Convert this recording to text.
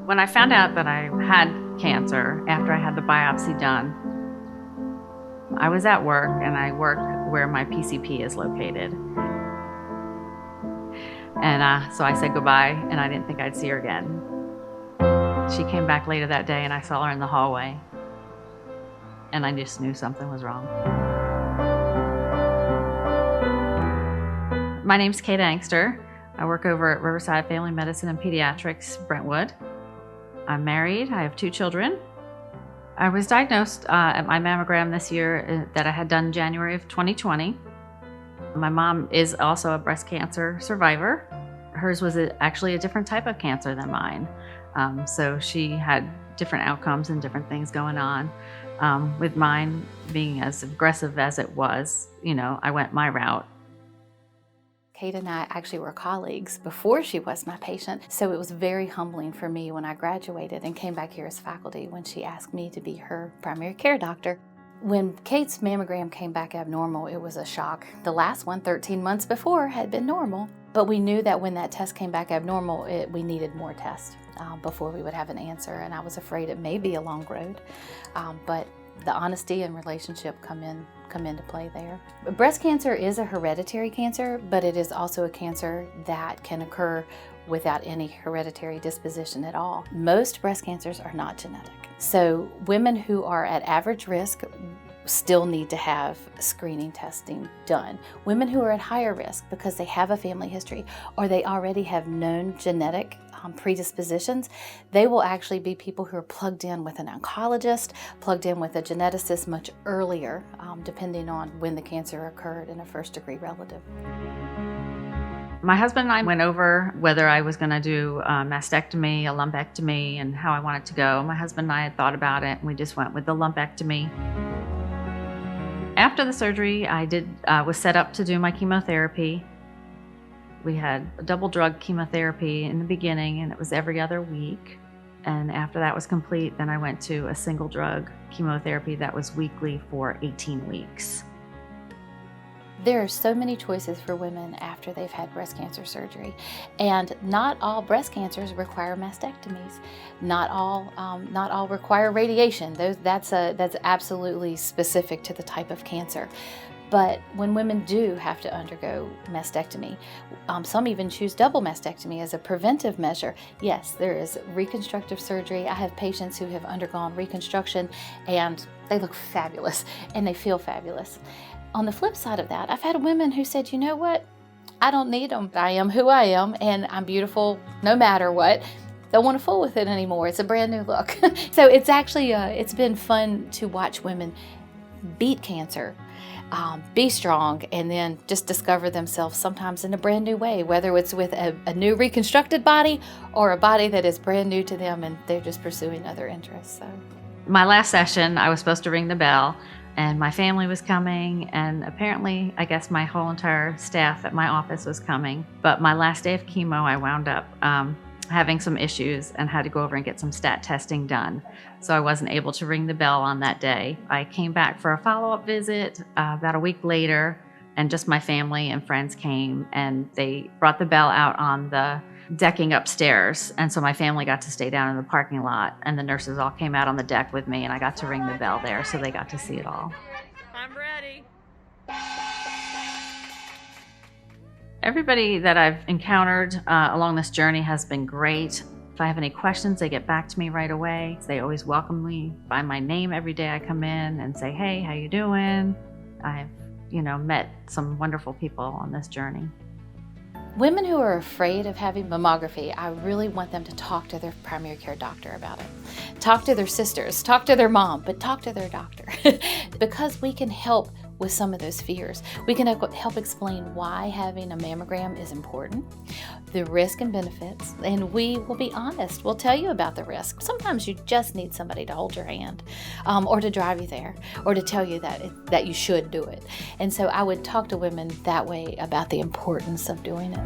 When I found out that I had cancer after I had the biopsy done, I was at work, and I work where my PCP is located. And so I said goodbye, and I didn't think I'd see her again. She came back later that day, and I saw her in the hallway, and I just knew something was wrong. My name's Kate Angster. I work over at Riverside Family Medicine and Pediatrics, Brentwood. I'm married. I have 2 children. I was diagnosed at my mammogram this year that I had done in January of 2020. My mom is also a breast cancer survivor. Hers was actually a different type of cancer than mine. So she had different outcomes and different things going on. With mine being as aggressive as it was, I went my route. Kate and I actually were colleagues before she was my patient, so it was very humbling for me when I graduated and came back here as faculty when she asked me to be her primary care doctor. When Kate's mammogram came back abnormal, it was a shock. The last one, 13 months before, had been normal, but we knew that when that test came back abnormal, we needed more tests before we would have an answer, and I was afraid it may be a long road, but the honesty and relationship come into play there. Breast cancer is a hereditary cancer, but it is also a cancer that can occur without any hereditary disposition at all. Most breast cancers are not genetic. So women who are at average risk still need to have screening testing done. Women who are at higher risk because they have a family history or they already have known genetic predispositions, they will actually be people who are plugged in with an oncologist, plugged in with a geneticist much earlier, depending on when the cancer occurred in a first-degree relative. My husband and I went over whether I was going to do a mastectomy, a lumpectomy, and how I wanted to go. My husband and I had thought about it, and we just went with the lumpectomy. After the surgery, I was set up to do my chemotherapy. We had a double drug chemotherapy in the beginning, and it was every other week. And after that was complete, then I went to a single drug chemotherapy that was weekly for 18 weeks. There are so many choices for women after they've had breast cancer surgery, and not all breast cancers require mastectomies. Not all require radiation. That's absolutely specific to the type of cancer. But when women do have to undergo mastectomy, some even choose double mastectomy as a preventive measure. Yes, there is reconstructive surgery. I have patients who have undergone reconstruction and they look fabulous and they feel fabulous. On the flip side of that, I've had women who said, you know what, I don't need them. I am who I am and I'm beautiful no matter what. Don't want to fool with it anymore. It's a brand new look. So it's actually, it's been fun to watch women beat cancer, be strong, and then just discover themselves sometimes in a brand new way, whether it's with a new reconstructed body or a body that is brand new to them and they're just pursuing other interests. So, my last session, I was supposed to ring the bell, and my family was coming, and apparently, I guess my whole entire staff at my office was coming. But my last day of chemo, I wound up having some issues and had to go over and get some stat testing done. So I wasn't able to ring the bell on that day. I came back for a follow-up visit about a week later, and just my family and friends came, and they brought the bell out on the decking upstairs. And so my family got to stay down in the parking lot, and the nurses all came out on the deck with me, and I got to ring the bell there, so they got to see it all. I'm ready. Everybody that I've encountered along this journey has been great. If I have any questions, they get back to me right away. They always welcome me by my name every day I come in and say, hey, how you doing? I've, met some wonderful people on this journey. Women who are afraid of having mammography, I really want them to talk to their primary care doctor about it. Talk to their sisters, talk to their mom, but talk to their doctor because we can help with some of those fears. We can help explain why having a mammogram is important, the risk and benefits, and we will be honest. We'll tell you about the risk. Sometimes you just need somebody to hold your hand or to drive you there or to tell you that you should do it. And so I would talk to women that way about the importance of doing it.